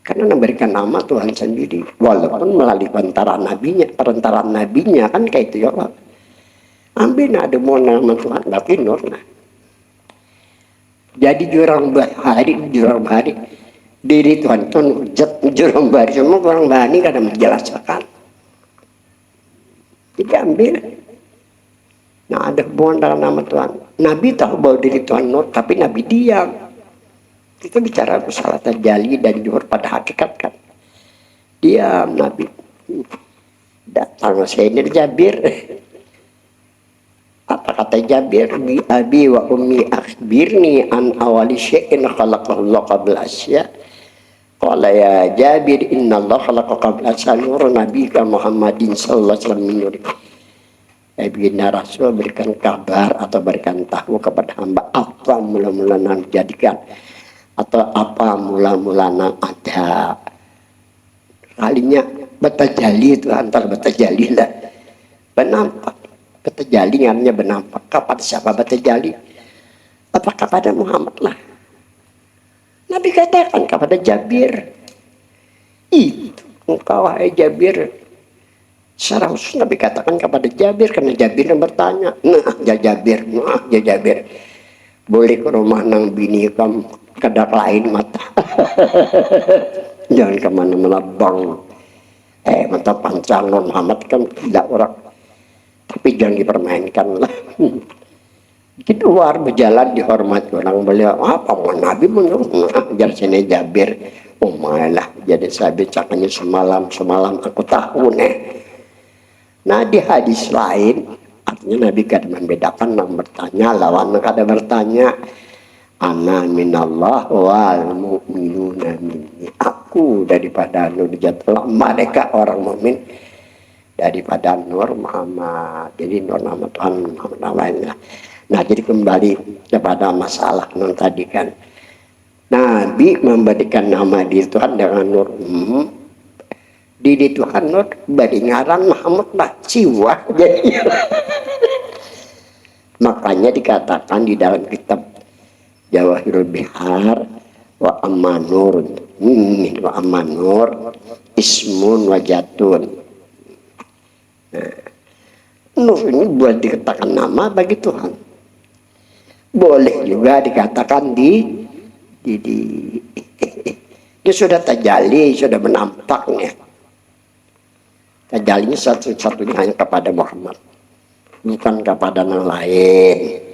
Karena memberikan nama Tuhan sendiri, walaupun melalui perantara nabinya kan kayak itu ya Allah. Ambil ada mau nama Tuhan, tapi nur. Jadi jurang bahari, diri Tuhan itu jurang bahari, semua orang bahari kada menjelaskan. Jadi ambil. Nah ada hubungan dengan nama Tuhan. Nabi tahu bahwa diri Tuhan nur, tapi Nabi diam. Kita bicara salah terjali dan juhur pada hakikat kan. Diam Nabi. Datang Sayyidina Jabir. Apa kata Jabir? Bi abi wa ummi akhbirni an awali syai'in khalaqallahu qabla asya. Qala ya Jabir inna Allah khalaqa qabla asya nur nabiyika Muhammadin sallallahu alaihi wasallam min nuri. Ibn Rasul berikan kabar atau berikan tahu kepada hamba apa mula-mula jadikan atau apa mula-mula ada kalinya betajali itu antar betajali lah benampak betajali artinya benampak kepada siapa betajali apakah pada Muhammad lah Nabi katakan kepada Jabir itu engkau wahai Jabir secara khusus Nabi katakan kepada Jabir karena Jabir yang bertanya Jabir boleh ke rumah nang bini kamu kedak lain mata jangan kemana-mana bang mata pancangan Muhammad kan tidak orang tapi jangan dipermainkan lah kita luar berjalan dihormati orang beliau apa mau Nabi menurut jar sini Jabir malah jadi saya bicaranya semalam aku tahu nah di hadis lain artinya Nabi kada membedakan yang bertanya lawan kada bertanya ana minallah wal mu'minuna minni aku daripada nurjat Allah mereka orang mukmin daripada Nur Muhammad jadi Nur nama Tuhan Muhammad namanya. Nah jadi kembali kepada masalah non tadi kan Nabi memberikan nama diri Tuhan dengan Nur diri Tuhan Nur baringaran Muhammad lah siwah jadi makanya dikatakan di dalam kitab Jawahirul Bihar wa amanur ismun wajatun. Nur ini buat dikatakan nama bagi Tuhan. Boleh juga dikatakan dia sudah tajali, sudah menampaknya. Tajalinya satu-satunya hanya kepada Muhammad, bukan kepada yang lain.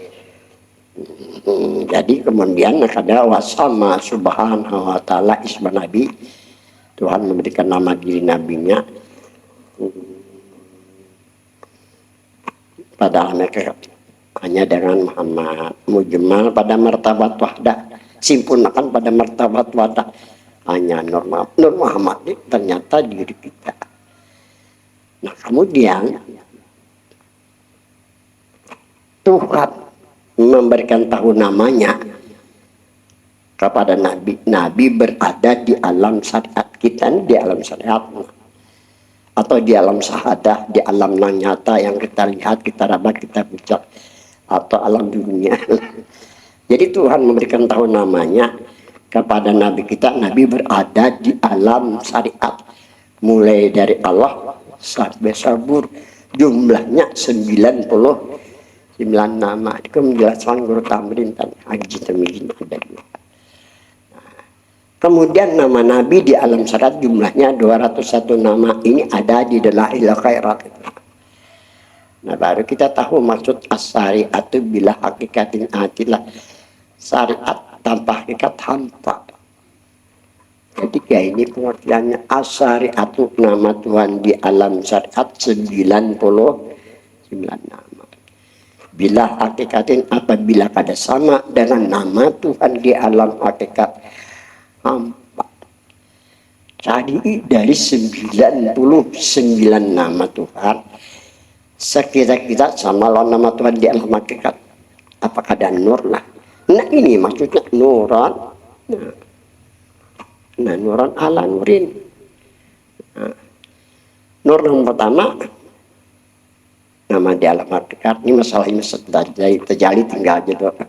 Jadi kemudian ada wasama subhanahu wa ta'ala isma nabi Tuhan memberikan nama diri nabinya padahal mereka hanya dengan Muhammad mujmal pada martabat wahdah simpulkan pada martabat wahdah hanya Nur Muhammad ini ternyata diri kita Nah kemudian Tuhan memberikan tahu namanya kepada Nabi. Nabi berada di alam syariat kita, di alam syariat atau di alam syahadah, di alam yang nyata yang kita lihat, kita raba, kita ucap, atau alam dunia. Jadi Tuhan memberikan tahu namanya kepada Nabi kita. Nabi berada di alam syariat, mulai dari Allah sampai sabur, jumlahnya 99 nama. Itu menjelaskan guru tamrin dan haji tamrin ada dua. Kemudian nama Nabi di alam syariat jumlahnya 201 nama. Ini ada di Dalail Khairat. Nah baru kita tahu maksud as-syariatu bila hakikatin atilah. Syariat tanpa hakikat hampa. Ketika ini pengertiannya as-syariatu, nama Tuhan di alam syariat 99 nama. Bila hakikatin, apabila kada sama dengan nama Tuhan di alam hakikat hampa. Jadi dari 99 nama Tuhan, sekira-kira sama lawan nama Tuhan di alam hakikat. Apakah ada nur lah? Nah ini maksudnya nuran. Nah nuran ala nurin. Nah, nur yang pertama nama di alam hakikat. Ini masalah ini terjadi tinggal aja doang.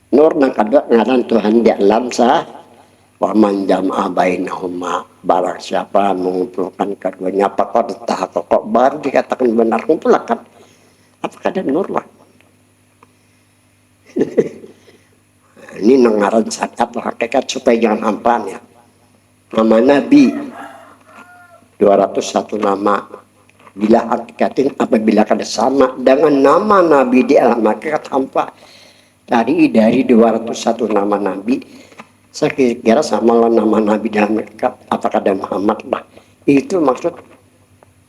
Nur yang kedua ngaran Tuhan di alam sah. Wa man jama'a bainahuma, barang siapa mengumpulkan keduanya, apakah entah kok baru dikatakan benar kumpulkan. Apakah ada nur lah? Ini ngaran syariat hakikat supaya jangan hampan ya. Nama Nabi 201 nama. Bila hakikatin apabila kada sama dengan nama Nabi di alam hakikat hampa. Dari 201 nama Nabi, saya kira sama lah nama Nabi dalam hakikat. Apakah ada Muhammad lah? Itu maksud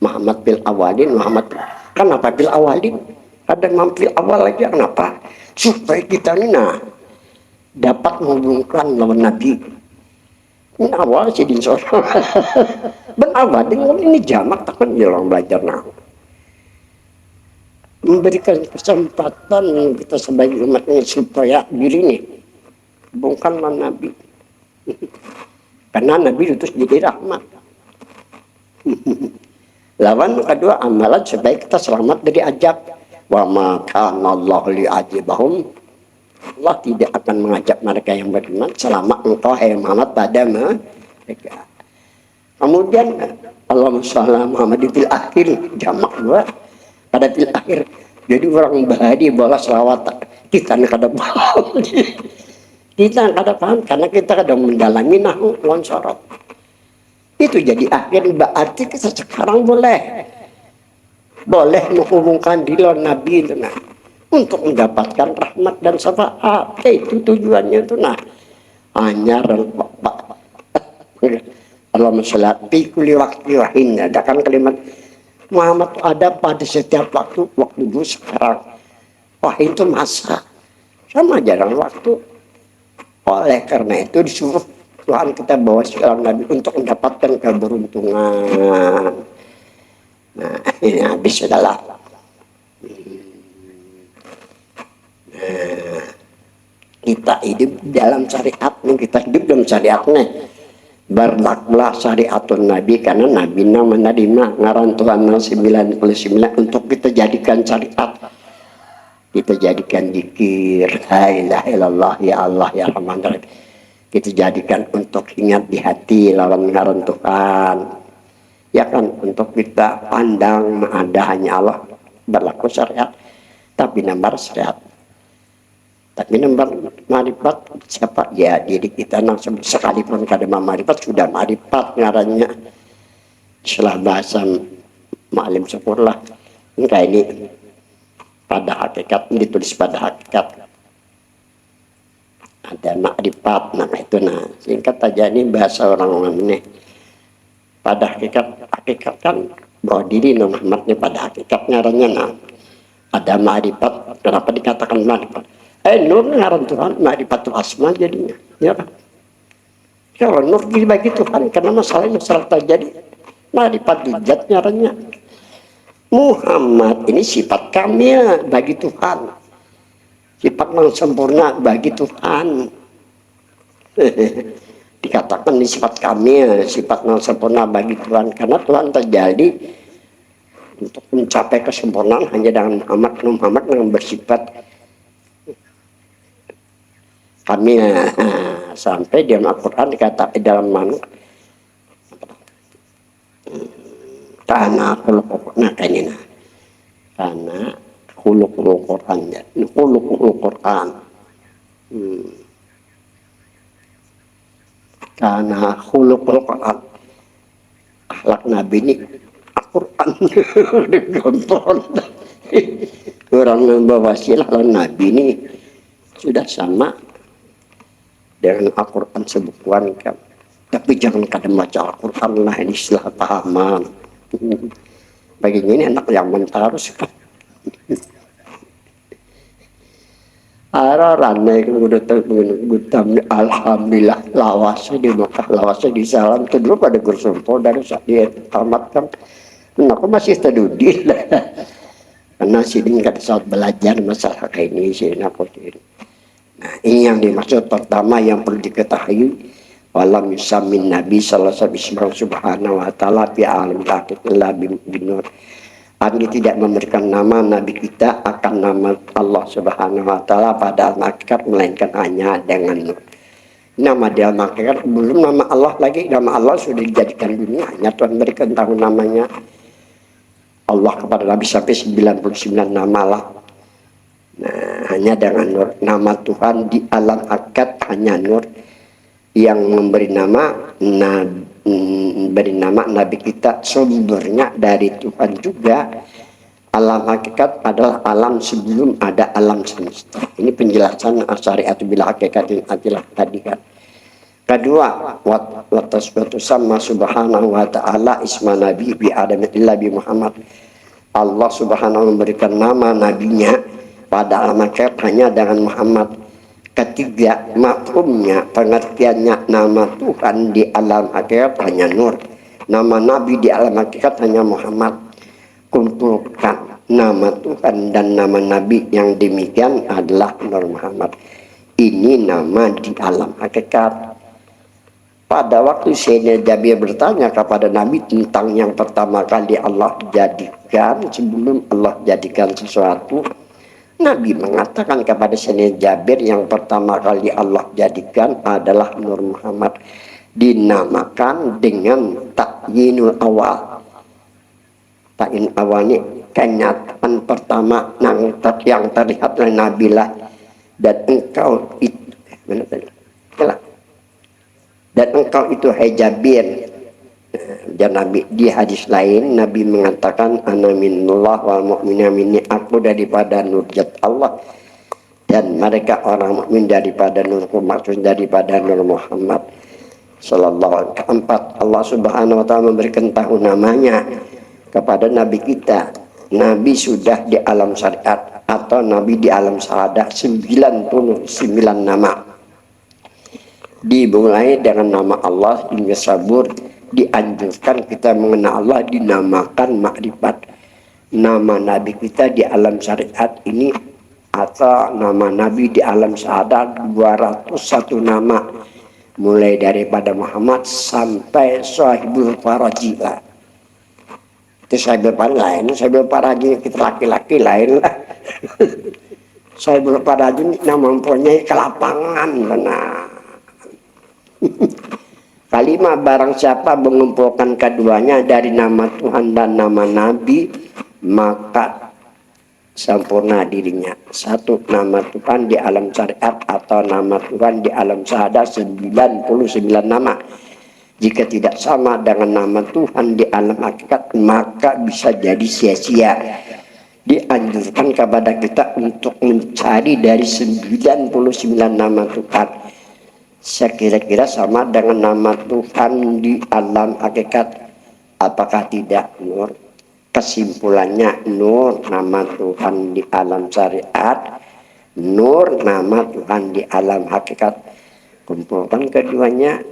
Muhammad bil awalin, Muhammad kenapa bil awalin? Ada mampir awal lagi, kenapa? Supaya kita ini dapat menghubungkan lawan Nabi. Ini awal sih di sana. Berawal dengan ini jamak takkan dia orang belajar memberikan kesempatan kita sebagai umatnya supaya diri ini hubungkan lawan Nabi. Karena Nabi itu jadi rahmat. Lawan kedua amalan supaya kita selamat dari ajab. Wa ma kana Allah li'ajibahum, Allah tidak akan mengajak mereka yang beriman selama engkau hai Muhammad pada mereka. Kemudian Allahumma shalli ala Muhammad fil akhir, jamak dua pada fil akhir. Jadi orang bahadi bawa selawat kita kada paham. Kita kada paham karena kita kada mendalami nahu lawan sorot. Itu jadi akhir, berarti kita sekarang boleh menghubungkan diri Nabi itu untuk mendapatkan rahmat dan syafaat. Itu tujuannya itu hanya Allahumma sholli fi kulli waqti wa hin. Ada kan kalimat Muhammad ada pada setiap waktu dulu sekarang. Wah itu masa sama jarang waktu. Oleh karena itu disuruh Tuhan kita bawa seorang Nabi untuk mendapatkan keberuntungan. Nah ini habis adalah kita hidup dalam syariat nih, kita hidup dalam syariat nih. Berlakulah syariatun Nabi karena Nabi menerima ngaran Tuhan 99 untuk kita jadikan syariat. Kita jadikan zikir la ilaha illallah ya Allah ya Rahman Rahim. Kita jadikan untuk ingat di hati lawan ngaran Tuhan. Ya kan, untuk kita pandang ada hanya Allah berlaku syariat, tapi nomor syariat. Tapi nomor marifat siapa? Ya diri kita langsung sekalipun kada marifat sudah marifat ngarannya. Setelah bahasa Ma'alim syukurlah. Enggak ini pada hakikat, ditulis pada hakikat. Ada makrifat, itu singkat aja ini bahasa orang-orang ini. Pada hakikat kan bahwa diri Muhammadnya pada hakikat ngarannya ada makrifat. Kenapa dikatakan makrifat? Nur ngaran Tuhan, ma'rifatul asma jadinya, ya kan? Kalau nur dibagi Tuhan, karena masalah terjadi Ma'rifat zat nyaranya. Muhammad ini sifat kamil bagi Tuhan, sifat yang sempurna bagi Tuhan. Dikatakan ini sifat kamil, sifat yang sempurna bagi Tuhan, karena Tuhan terjadi untuk mencapai kesempurnaan hanya dengan Muhammad yang bersifat kamil. Sampai di Al-Quran dikatakan dalam manuk karena nah ini karena khuluqul Quran ya, khuluqul Quran. Karena khuluqul Quran, akhlak Nabi ini Al-Quran dikontrol. Orang membawa silah Nabi ini sudah sama dengan Al-Quran sebukuan kan. Tapi jangan kadang baca Al-Quran lah, ini istilah pahaman. Baginya ini anak yang mentarus kan. Ararane udah gutam alhamdulillah lawasnya di Mekah, lawasnya di Salam itu dulu pada bersumpah dari saat dia tamat kan. Aku masih terdudil karena sini nggak saat belajar masalah kayak ini sih aku ini. Nah, ini yang dimaksud pertama yang perlu diketahui. Walam yusamin Nabi sallallahu alaihi wasallam subhanahu wa ta'ala fi alam hakik illa binur. Kami tidak memberikan nama Nabi kita akan nama Allah subhanahu wa ta'ala pada hakikat melainkan hanya dengan nur. Nama dia hakikat belum nama Allah lagi, nama Allah sudah dijadikan dunia, hanya Tuhan berikan tahu namanya Allah kepada Nabi sampai 99 nama lah. Nah, hanya dengan nur. Nama Tuhan di alam hakikat hanya nur. Yang memberi nama Nabi kita sumbernya dari Tuhan juga. Alam hakikat adalah alam sebelum ada alam semesta. Ini penjelasan syariat bila hakikatin atilah tadi kan. Kedua, watasbatu sama subhanahu wa ta'ala isma nabi bi adam illa bi Muhammad. Allah subhanahu memberikan nama nabinya pada alam hakikat hanya dengan Muhammad. Ketiga, mafhumnya, pengertiannya nama Tuhan di alam hakikat hanya nur. Nama Nabi di alam hakikat hanya Muhammad. Kumpulkan nama Tuhan dan nama Nabi yang demikian adalah Nur Muhammad. Ini nama di alam hakikat. Pada waktu Sayyidina Jabir bertanya kepada Nabi tentang yang pertama kali Allah jadikan sebelum Allah jadikan sesuatu, Nabi mengatakan kepada Sayyidina Jabir yang pertama kali Allah jadikan adalah Nur Muhammad, dinamakan dengan takyinul awal. Takyin awal ini kenyataan pertama yang terlihat oleh Nabi lah, dan engkau itu hai Jabir. Dan Nabi di hadis lain Nabi mengatakan ana minullah wal mu'mina minni, aku daripada nur zat Allah dan mereka orang mukmin daripada nurku, maksud daripada Nur Muhammad sallallahu alaihi wasallam. Keempat, Allah subhanahu wa ta'ala memberikan tahu namanya kepada Nabi kita. Nabi sudah di alam syariat atau Nabi di alam syahadah 99 nama. Dimulai dengan nama Allah hingga sabur. Dianjurkan kita mengenal Allah dinamakan makrifat. Nama Nabi kita di alam syariat ini atau nama Nabi di alam syahadat 201 nama, mulai daripada Muhammad sampai Sahibul Farajilah. Itu Sahibul Faraji lain, Sahibul Faraji kita laki-laki lain lah. Sahibul Faraji nama mempunyai kelapangan benar. Kalimat barang siapa mengumpulkan keduanya dari nama Tuhan dan nama Nabi, maka sempurna dirinya. Satu, nama Tuhan di alam syariat atau nama Tuhan di alam syahadat 99 nama. Jika tidak sama dengan nama Tuhan di alam hakikat, maka bisa jadi sia-sia. Dianjurkan kepada kita untuk mencari dari 99 nama Tuhan. Sekira-kira sama dengan nama Tuhan di alam hakikat, apakah tidak nur? Kesimpulannya nur nama Tuhan di alam syariat, nur nama Tuhan di alam hakikat. Kumpulkan keduanya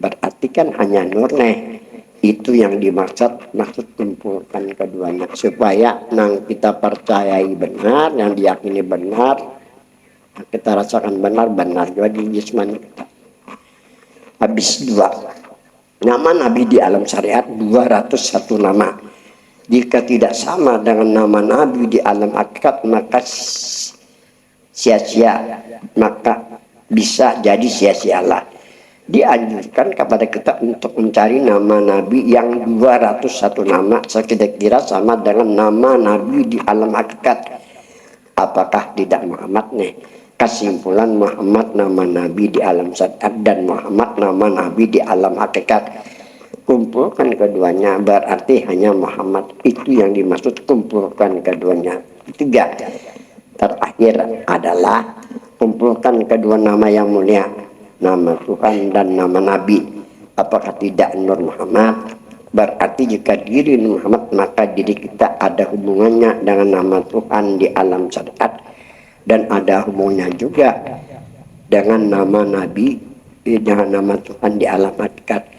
berarti kan hanya nur nih. Itu yang maksud kumpulkan keduanya supaya nang kita percayai benar, yang diyakini benar, kita rasakan benar juga di jismani kita. Habis dua nama Nabi di alam syariat 201 nama. Jika tidak sama dengan nama Nabi di alam hakikat maka sia-sia, maka bisa jadi sia-sialah. Dianjurkan kepada kita untuk mencari nama Nabi yang 201 nama sekira-kira sama dengan nama Nabi di alam hakikat. Apakah tidak Muhammad nih? Kesimpulan Muhammad nama Nabi di alam syariat dan Muhammad nama Nabi di alam hakikat. Kumpulkan keduanya berarti hanya Muhammad. Itu yang dimaksud kumpulkan keduanya. Tiga. Terakhir adalah kumpulkan kedua nama yang mulia, nama Tuhan dan nama Nabi. Apakah tidak Nur Muhammad? Berarti jika diri Nur Muhammad maka diri kita ada hubungannya dengan nama Tuhan di alam syariat dan ada hubungannya juga dengan nama Nabi, dengan nama Tuhan di alam hakikat.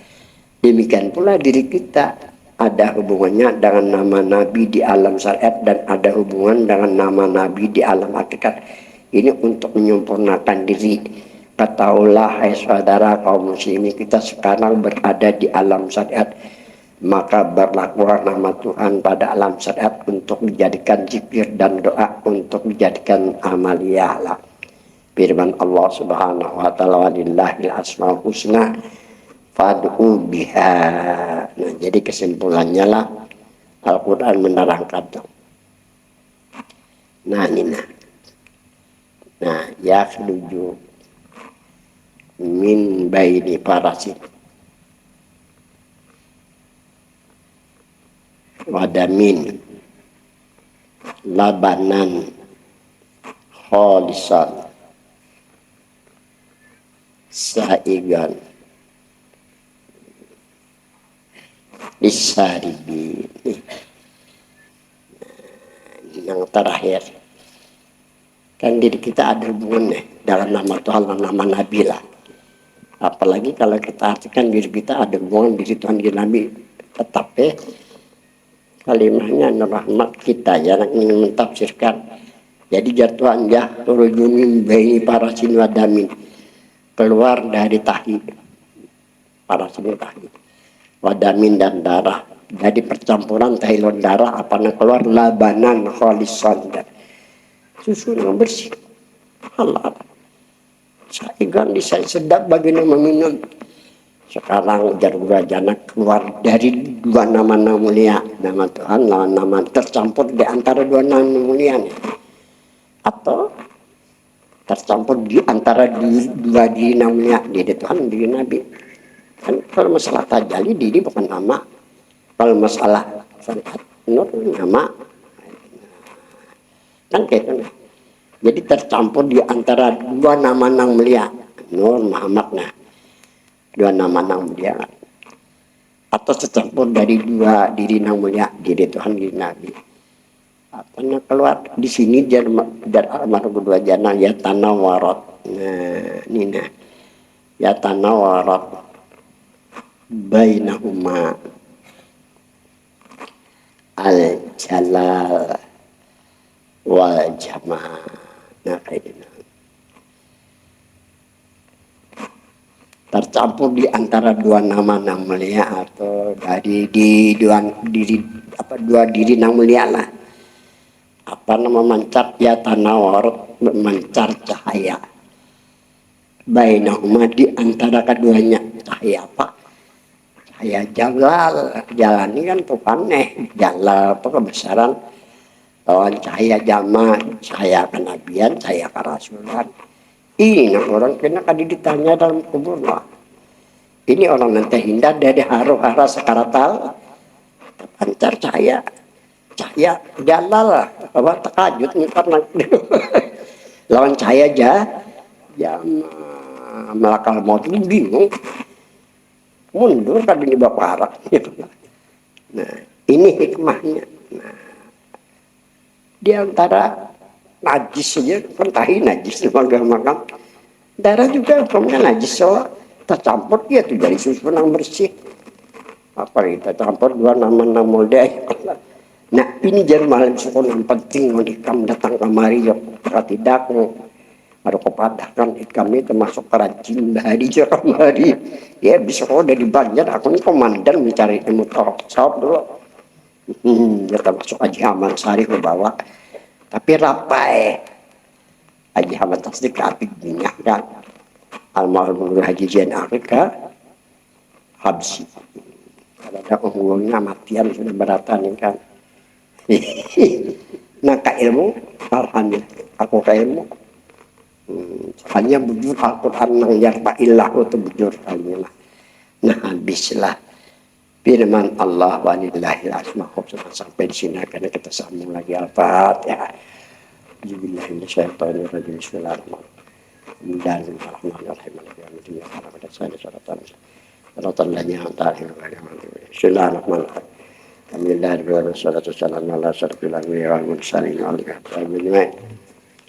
Demikian pula diri kita ada hubungannya dengan nama Nabi di alam syariat dan ada hubungan dengan nama Nabi di alam hakikat. Ini untuk menyempurnakan diri. Ketahuilah hai saudara kaum muslimin, kita sekarang berada di alam syariat, maka berlakulah nama Tuhan pada alam syariat untuk dijadikan zikir dan doa untuk dijadikan amaliyah lah. Firman Allah Subhanahu wa taala, walillahil asmaul husna fad'u biha. Nah, jadi kesimpulannya lah Al-Qur'an menerangkan. Nah, ini nah ya setuju min baini parasit wadamin labanan kholisan saigan disaribi. Yang terakhir kan diri kita ada hubungannya dalam nama Tuhan dan nama Nabi lah. Apalagi kalau kita artikan diri kita ada hubungan diri Tuhan di Nabi, tetapi kalimahnya Nur Rahmat kita yang ingin mentafsirkan. Jadi jatuhan ya turujumin bayi para sinwadamin, keluar dari tahi, para tahi wadamin dan darah. Jadi percampuran tahi dan darah apa yang keluar labanan kholisan, susu yang bersih halal. Saigan disai sedap baginya meminum. Sekarang Jarul Rajana keluar dari dua nama mulia, nama Tuhan, nama tercampur di antara dua nama mulia, atau tercampur di antara dua diri nama mulia, diri Tuhan, diri Nabi. Kan kalau masalah tajalli diri bukan nama, kalau masalah Nur nama, kan kayak gitu. Jadi tercampur di antara dua nama nang mulia, Nur Muhammad, nah dua nama nang mulia, atau tercampur dari dua diri nang mulia, diri Tuhan, diri Nabi. Apanya keluar di sini dari almarhum kedua jana ya tanawarat. Nah ini nah ya tanawarat bainahuma al jalal wal jamal. Nah kayak gitu. Tercampur di antara dua nama nang mulia atau dari dua diri nang mulia lah. Apa nama mancar ya tanawar, memancar cahaya. Bainahuma di antara keduanya, cahaya apa? Cahaya jalal. Jalal ini kan tukannya jalal apa kebesaran. Lawan cahaya jama, cahaya kenabian, cahaya kerasulan. Ini orang kena kali ditanya dalam kubur lah. Ini orang nanti hindar dari hara sekaratal, pancar cahaya jalal, apa takajut nih karena lawan cahaya jama melakal maut bingung, mundur kan di baparak. Nah ini hikmahnya. Nah, di antara najis saja, pentahi najis di makam darah juga hukumnya najis, so tercampur dia tuh dari susu yang bersih. apa kita campur dua nama-nama deh. Nah ini malam sekolah yang penting ikam datang kemari ya tidak ada kepadahkan kami termasuk perajin dari kemari ya bisa kau dari Banjar aku ini komandan mencari ilmu tasawuf dulu ya termasuk Haji Ahmad Sari ke bawah tapi rapai Haji Ahmad Tasdik Rapi minyak kan almarhum Haji Zain Afrika Habsi ada unggulnya matian sudah beratan kan nah ke ilmu alhamdulillah aku ke ilmu hanya bujur Al-Quran nang yarfa'illah itu bujur kalinya nah habislah firman Allah walillahil asmaul husna sampai di sini karena kita sambung lagi Al-Fatihah Bismillahirrahmanirrahim Bismillahirrahmanirrahim Alhamdulillah wassalatu wassalamu ala asyrofil anbiya'i wal mursalin wa ala alihi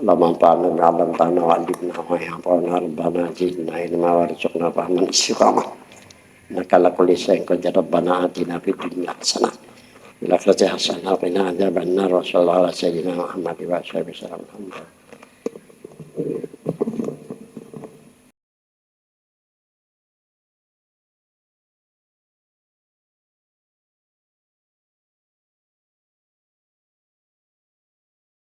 Allahumma ta'ala na'lam ta'ala wa'alibna wa ya'afawna rabbana zidna ilma warzuqna fahman istiqamah nakala kulli syai'in qadir rabbana atina fid dunya hasanah ila akhirati hasanah wa qina adzabannar wa sallallahu ala sayyidina Muhammad wa sahbihi wasallam